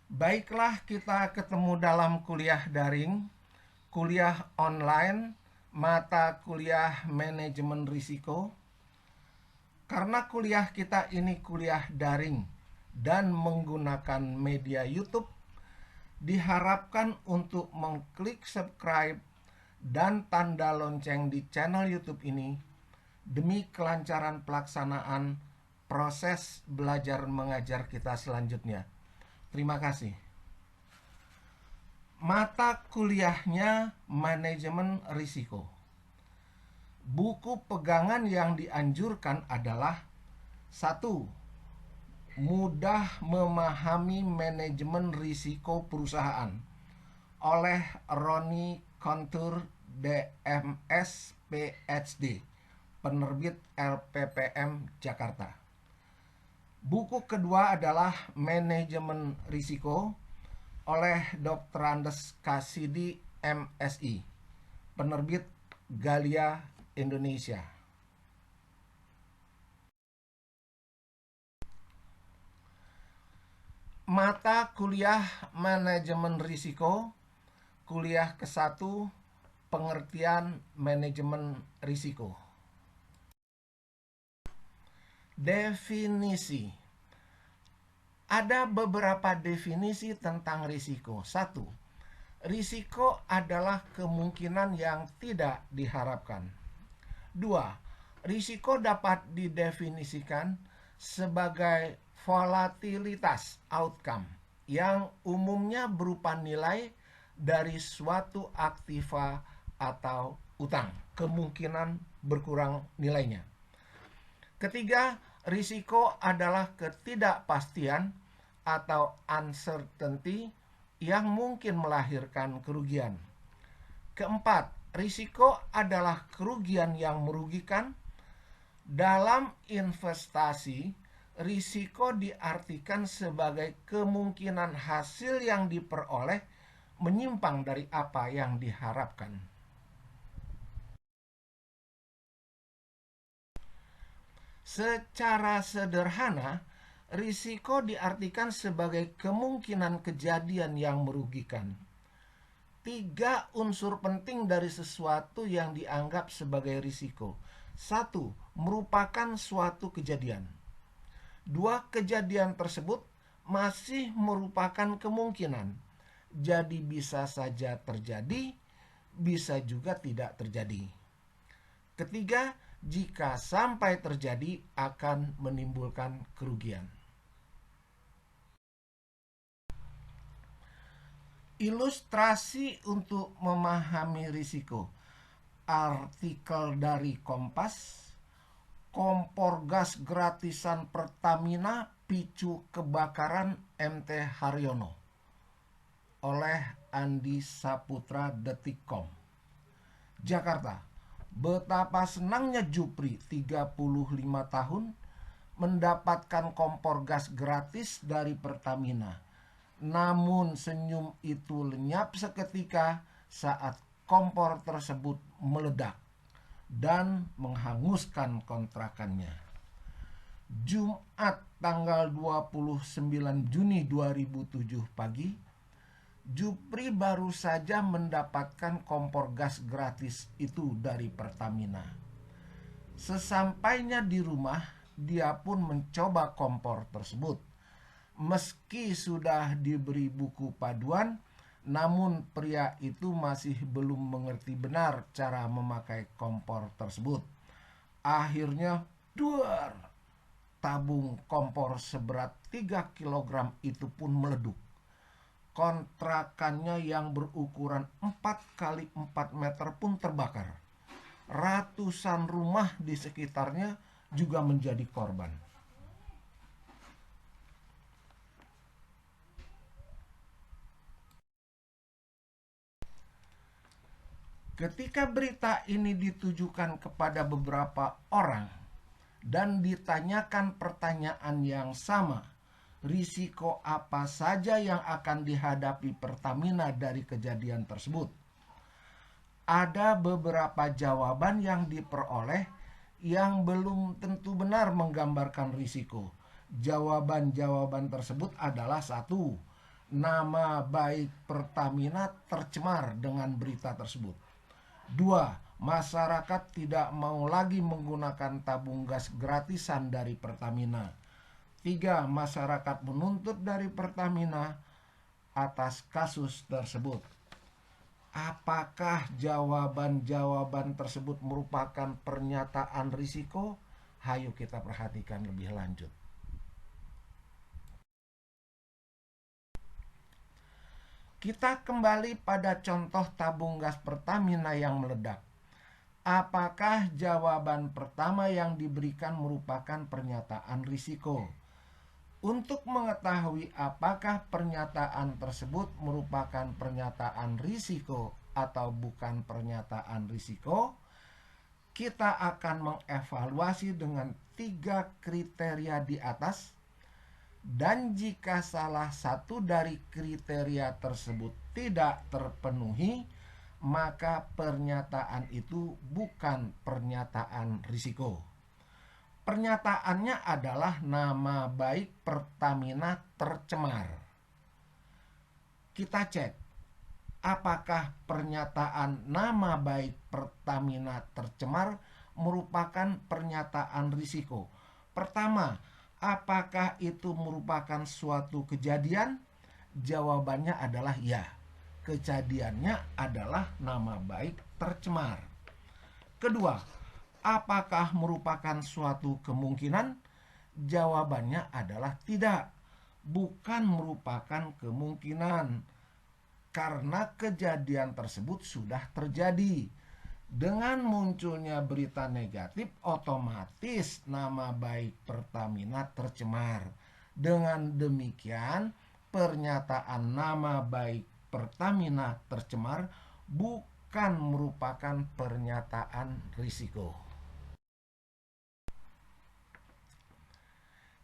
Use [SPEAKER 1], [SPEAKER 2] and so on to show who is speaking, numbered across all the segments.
[SPEAKER 1] Baiklah, kita ketemu dalam kuliah daring, kuliah online, mata kuliah manajemen risiko. Karena kuliah kita ini kuliah daring dan menggunakan media YouTube, diharapkan untuk mengklik subscribe dan tanda lonceng di channel YouTube ini demi kelancaran pelaksanaan proses belajar mengajar kita selanjutnya. Terima kasih. Mata kuliahnya manajemen risiko. Buku pegangan yang dianjurkan adalah 1. Mudah memahami manajemen risiko perusahaan oleh Roni Kontur DMS PhD, penerbit LPPM Jakarta. Buku kedua adalah Manajemen Risiko oleh Dr. Andes Kasidi MSI, penerbit Galia Indonesia. Mata kuliah manajemen risiko, kuliah ke-1, pengertian manajemen risiko. Definisi. Ada beberapa definisi tentang risiko. 1. Risiko adalah kemungkinan yang tidak diharapkan. 2. Risiko dapat didefinisikan sebagai volatilitas outcome yang umumnya berupa nilai dari suatu aktiva atau utang. Kemungkinan berkurang nilainya. Ketiga, risiko adalah ketidakpastian atau uncertainty yang mungkin melahirkan kerugian. Keempat, risiko adalah kerugian yang merugikan. Dalam investasi, risiko diartikan sebagai kemungkinan hasil yang diperoleh menyimpang dari apa yang diharapkan. Secara sederhana, risiko diartikan sebagai kemungkinan kejadian yang merugikan. 3 unsur penting dari sesuatu yang dianggap sebagai risiko. 1. Merupakan suatu kejadian. 2. Kejadian tersebut masih merupakan kemungkinan. Jadi bisa saja terjadi, bisa juga tidak terjadi. Ketiga, jika sampai terjadi akan menimbulkan kerugian. Ilustrasi untuk memahami risiko. Artikel dari Kompas, kompor gas gratisan Pertamina picu kebakaran MT Haryono, oleh Andi Saputra Detikcom. Jakarta. Betapa senangnya Jupri 35 tahun mendapatkan kompor gas gratis dari Pertamina. Namun senyum itu lenyap seketika saat kompor tersebut meledak dan menghanguskan kontrakannya. Jumat tanggal 29 Juni 2007 pagi, Jupri baru saja mendapatkan kompor gas gratis itu dari Pertamina. Sesampainya di rumah, dia pun mencoba kompor tersebut. Meski sudah diberi buku paduan, namun pria itu masih belum mengerti benar cara memakai kompor tersebut. Akhirnya, duar, tabung kompor seberat 3 kg itu pun meleduk. Kontrakannya yang berukuran 4 kali 4 meter pun terbakar. Ratusan rumah di sekitarnya juga menjadi korban. Ketika berita ini ditujukan kepada beberapa orang dan ditanyakan pertanyaan yang sama, risiko apa saja yang akan dihadapi Pertamina dari kejadian tersebut? Ada beberapa jawaban yang diperoleh yang belum tentu benar menggambarkan risiko. Jawaban-jawaban tersebut adalah 1. nama baik Pertamina tercemar dengan berita tersebut. 2. Masyarakat tidak mau lagi menggunakan tabung gas gratisan dari Pertamina. 3. Masyarakat menuntut dari Pertamina atas kasus tersebut. Apakah jawaban-jawaban tersebut merupakan pernyataan risiko? Hayo kita perhatikan lebih lanjut. Kita kembali pada contoh tabung gas Pertamina yang meledak. Apakah jawaban pertama yang diberikan merupakan pernyataan risiko? Untuk mengetahui apakah pernyataan tersebut merupakan pernyataan risiko atau bukan pernyataan risiko, kita akan mengevaluasi dengan 3 kriteria di atas. Dan jika salah satu dari kriteria tersebut tidak terpenuhi, maka pernyataan itu bukan pernyataan risiko. Pernyataannya adalah nama baik Pertamina tercemar. Kita cek, apakah pernyataan nama baik Pertamina tercemar merupakan pernyataan risiko. Pertama, apakah itu merupakan suatu kejadian? Jawabannya adalah ya. Kejadiannya adalah nama baik tercemar. Kedua, apakah merupakan suatu kemungkinan? Jawabannya adalah tidak. Bukan merupakan kemungkinan. Karena kejadian tersebut sudah terjadi. Dengan munculnya berita negatif, otomatis nama baik Pertamina tercemar. Dengan demikian, pernyataan nama baik Pertamina tercemar bukan merupakan pernyataan risiko.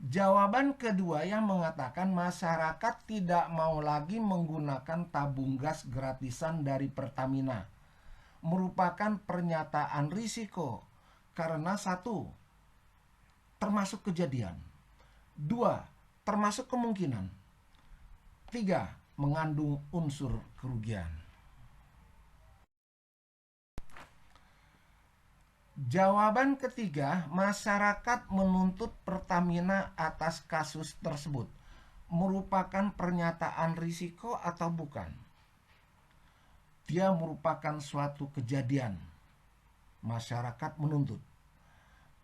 [SPEAKER 1] Jawaban kedua yang mengatakan masyarakat tidak mau lagi menggunakan tabung gas gratisan dari Pertamina merupakan pernyataan risiko karena 1. Termasuk kejadian. 2. Termasuk kemungkinan. 3. Mengandung unsur kerugian. Jawaban ketiga, masyarakat menuntut Pertamina atas kasus tersebut merupakan pernyataan risiko atau bukan? Dia merupakan suatu kejadian. Masyarakat menuntut.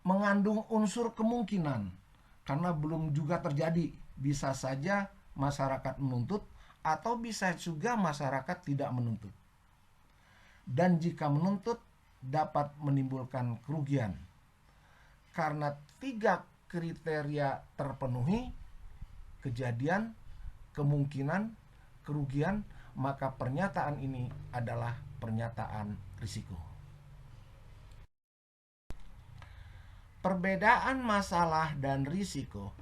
[SPEAKER 1] Mengandung unsur kemungkinan karena belum juga terjadi. Bisa saja masyarakat menuntut atau bisa juga masyarakat tidak menuntut. Dan jika menuntut dapat menimbulkan kerugian. Karena 3 kriteria terpenuhi, kejadian, kemungkinan, kerugian, maka pernyataan ini adalah pernyataan risiko. Perbedaan masalah dan risiko.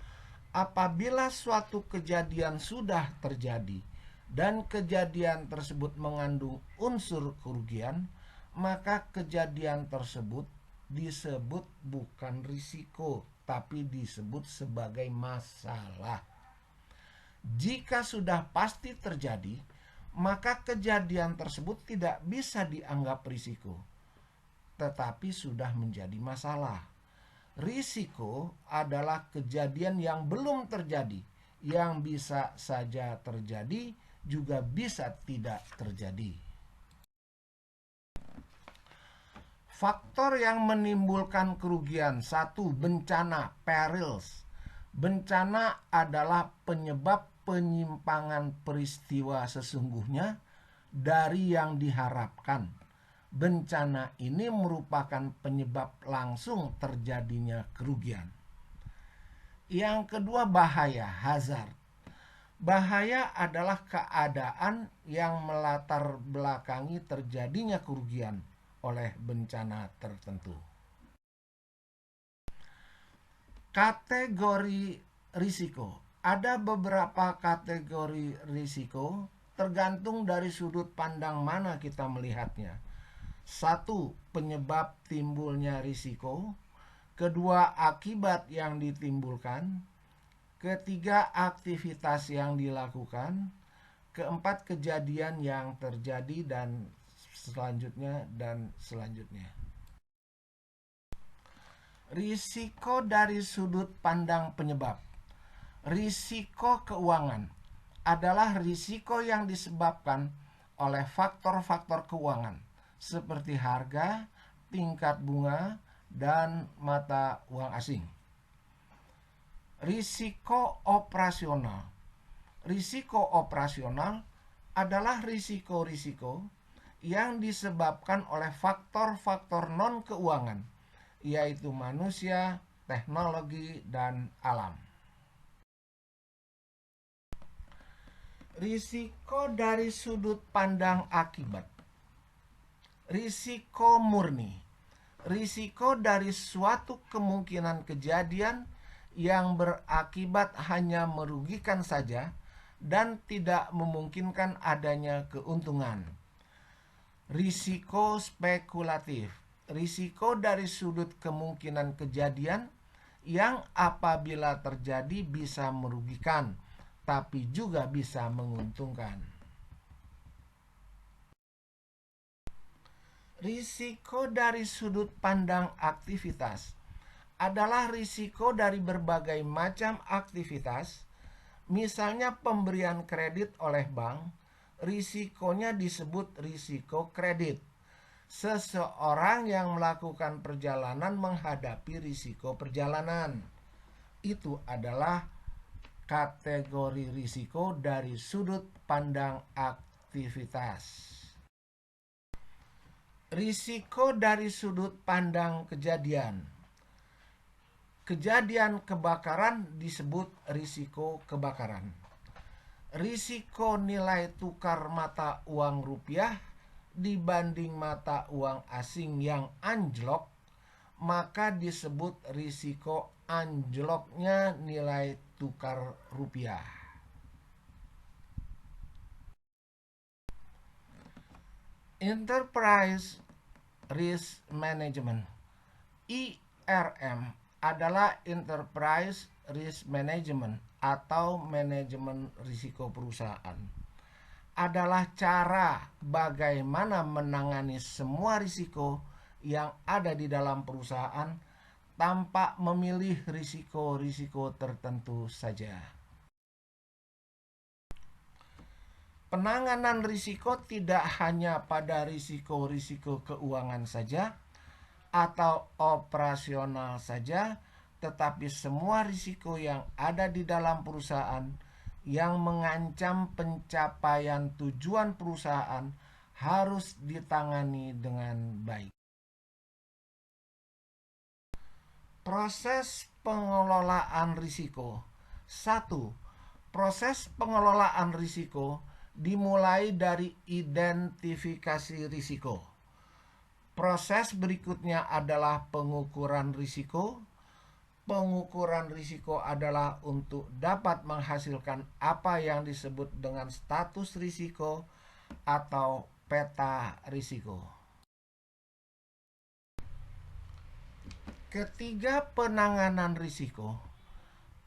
[SPEAKER 1] Apabila suatu kejadian sudah terjadi dan kejadian tersebut mengandung unsur kerugian, maka kejadian tersebut disebut bukan risiko, tapi disebut sebagai masalah. Jika sudah pasti terjadi, maka kejadian tersebut tidak bisa dianggap risiko, tetapi sudah menjadi masalah. Risiko adalah kejadian yang belum terjadi, yang bisa saja terjadi, juga bisa tidak terjadi. Faktor yang menimbulkan kerugian. 1. Bencana, perils. Bencana adalah penyebab penyimpangan peristiwa sesungguhnya dari yang diharapkan. Bencana ini merupakan penyebab langsung terjadinya kerugian. Yang kedua, bahaya, hazard. Bahaya adalah keadaan yang melatar belakangi terjadinya kerugian oleh bencana tertentu. Kategori risiko. Ada beberapa kategori risiko tergantung dari sudut pandang mana kita melihatnya. 1. Penyebab timbulnya risiko. 2. Akibat yang ditimbulkan. 3. Aktivitas yang dilakukan. keempat kejadian yang terjadi dan selanjutnya. Risiko dari sudut pandang penyebab. Risiko keuangan adalah risiko yang disebabkan oleh faktor-faktor keuangan seperti harga, tingkat bunga, dan mata uang asing. Risiko operasional. Risiko operasional adalah risiko-risiko yang disebabkan oleh faktor-faktor non-keuangan, yaitu manusia, teknologi, dan alam. Risiko dari sudut pandang akibat. Risiko murni. Risiko dari suatu kemungkinan kejadian yang berakibat hanya merugikan saja dan tidak memungkinkan adanya keuntungan. Risiko spekulatif. Risiko dari sudut kemungkinan kejadian yang apabila terjadi bisa merugikan, tapi juga bisa menguntungkan. Risiko dari sudut pandang aktivitas adalah risiko dari berbagai macam aktivitas, misalnya pemberian kredit oleh bank, risikonya disebut risiko kredit. Seseorang yang melakukan perjalanan menghadapi risiko perjalanan. Itu adalah kategori risiko dari sudut pandang aktivitas. Risiko dari sudut pandang kejadian. Kejadian kebakaran disebut risiko kebakaran. Risiko nilai tukar mata uang rupiah dibanding mata uang asing yang anjlok, maka disebut risiko anjloknya nilai tukar rupiah. Enterprise Risk Management, IRM, adalah Enterprise Risk Management atau manajemen risiko perusahaan. Adalah cara bagaimana menangani semua risiko yang ada di dalam perusahaan tanpa memilih risiko-risiko tertentu saja. Penanganan risiko tidak hanya pada risiko-risiko keuangan saja atau operasional saja, tetapi semua risiko yang ada di dalam perusahaan yang mengancam pencapaian tujuan perusahaan harus ditangani dengan baik. Proses pengelolaan risiko. 1. Proses pengelolaan risiko dimulai dari identifikasi risiko. Proses berikutnya adalah pengukuran risiko. Pengukuran risiko adalah untuk dapat menghasilkan apa yang disebut dengan status risiko atau peta risiko. Ketiga, penanganan risiko.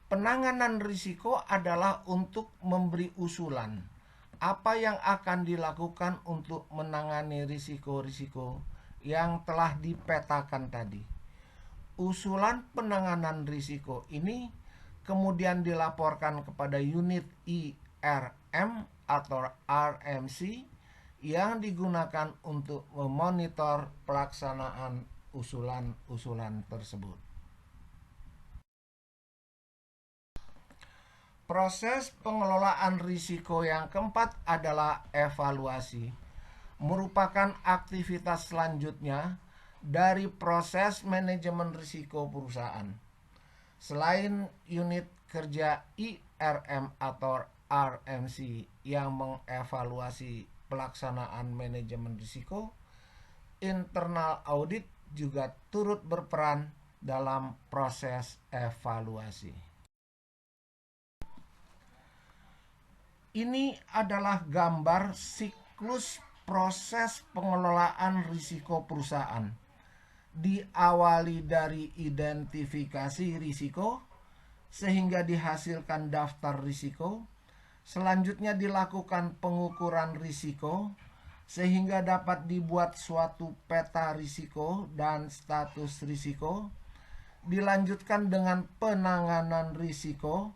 [SPEAKER 1] Penanganan risiko adalah untuk memberi usulan apa yang akan dilakukan untuk menangani risiko-risiko yang telah dipetakan tadi. Usulan penanganan risiko ini kemudian dilaporkan kepada unit IRM atau RMC yang digunakan untuk memonitor pelaksanaan usulan-usulan tersebut. Proses pengelolaan risiko yang keempat adalah evaluasi. Merupakan aktivitas selanjutnya dari proses manajemen risiko perusahaan. Selain unit kerja IRM atau RMC yang mengevaluasi pelaksanaan manajemen risiko, internal audit juga turut berperan dalam proses evaluasi. Ini adalah gambar siklus proses pengelolaan risiko perusahaan. Diawali dari identifikasi risiko sehingga dihasilkan daftar risiko, Selanjutnya dilakukan pengukuran risiko sehingga dapat dibuat suatu peta risiko dan status risiko. Dilanjutkan dengan penanganan risiko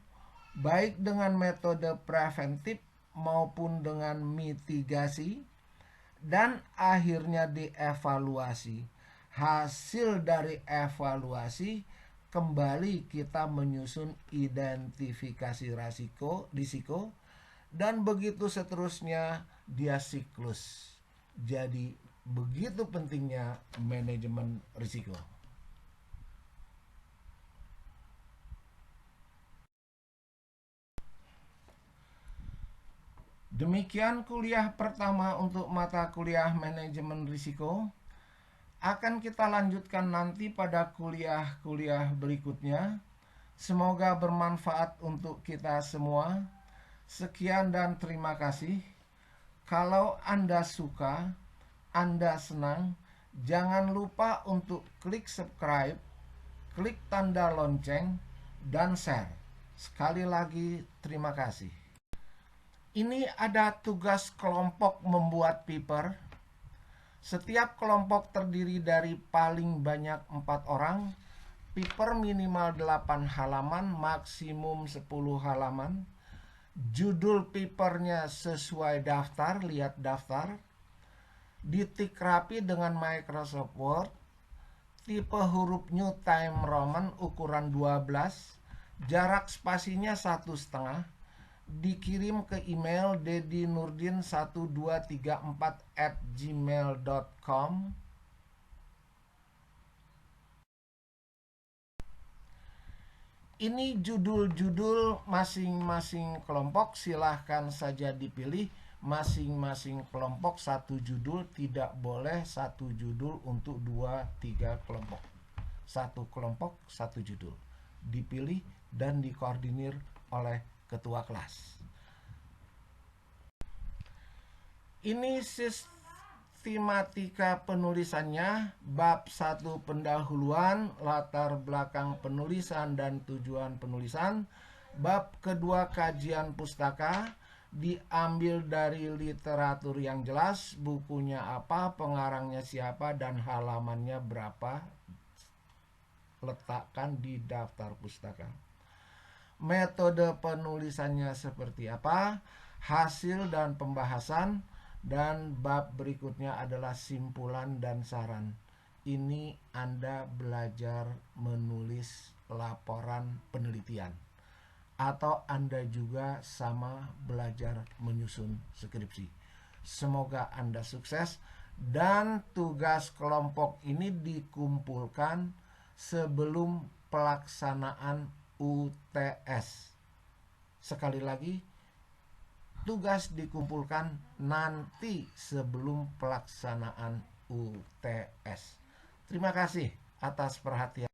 [SPEAKER 1] baik dengan metode preventif maupun dengan mitigasi, dan akhirnya dievaluasi. Hasil dari evaluasi kembali kita menyusun identifikasi risiko dan begitu seterusnya, dia siklus. Jadi begitu pentingnya manajemen risiko. Demikian kuliah pertama untuk mata kuliah manajemen risiko. Akan kita lanjutkan nanti pada kuliah-kuliah berikutnya. Semoga bermanfaat untuk kita semua. Sekian dan terima kasih. Kalau Anda suka, Anda senang, jangan lupa untuk klik subscribe, klik tanda lonceng, dan share. Sekali lagi terima kasih. Ini ada tugas kelompok membuat paper. Setiap kelompok terdiri dari paling banyak 4 orang. Paper minimal 8 halaman, maksimum 10 halaman. Judul papernya sesuai daftar, lihat daftar. Ditik rapi dengan Microsoft Word. Tipe huruf New Time Roman ukuran 12. Jarak spasinya 1,5. Dikirim ke email dedinurdin1234@gmail.com. Ini judul-judul masing-masing kelompok, silahkan saja dipilih. Masing-masing kelompok satu judul, tidak boleh satu judul untuk 2-3 kelompok. Satu kelompok satu judul, dipilih dan dikoordinir oleh ketua kelas. Ini sistematika penulisannya. Bab 1 pendahuluan, latar belakang penulisan dan tujuan penulisan. Bab kedua kajian pustaka, diambil dari literatur yang jelas, bukunya apa, pengarangnya siapa, dan halamannya berapa. Letakkan di daftar pustaka. Metode penulisannya seperti apa, hasil dan pembahasan, dan bab berikutnya adalah simpulan dan saran. Ini Anda belajar menulis laporan penelitian, atau Anda juga sama belajar menyusun skripsi. Semoga Anda sukses, dan tugas kelompok ini dikumpulkan sebelum pelaksanaan UTS. Sekali lagi, tugas dikumpulkan nanti sebelum pelaksanaan UTS. Terima kasih atas perhatian.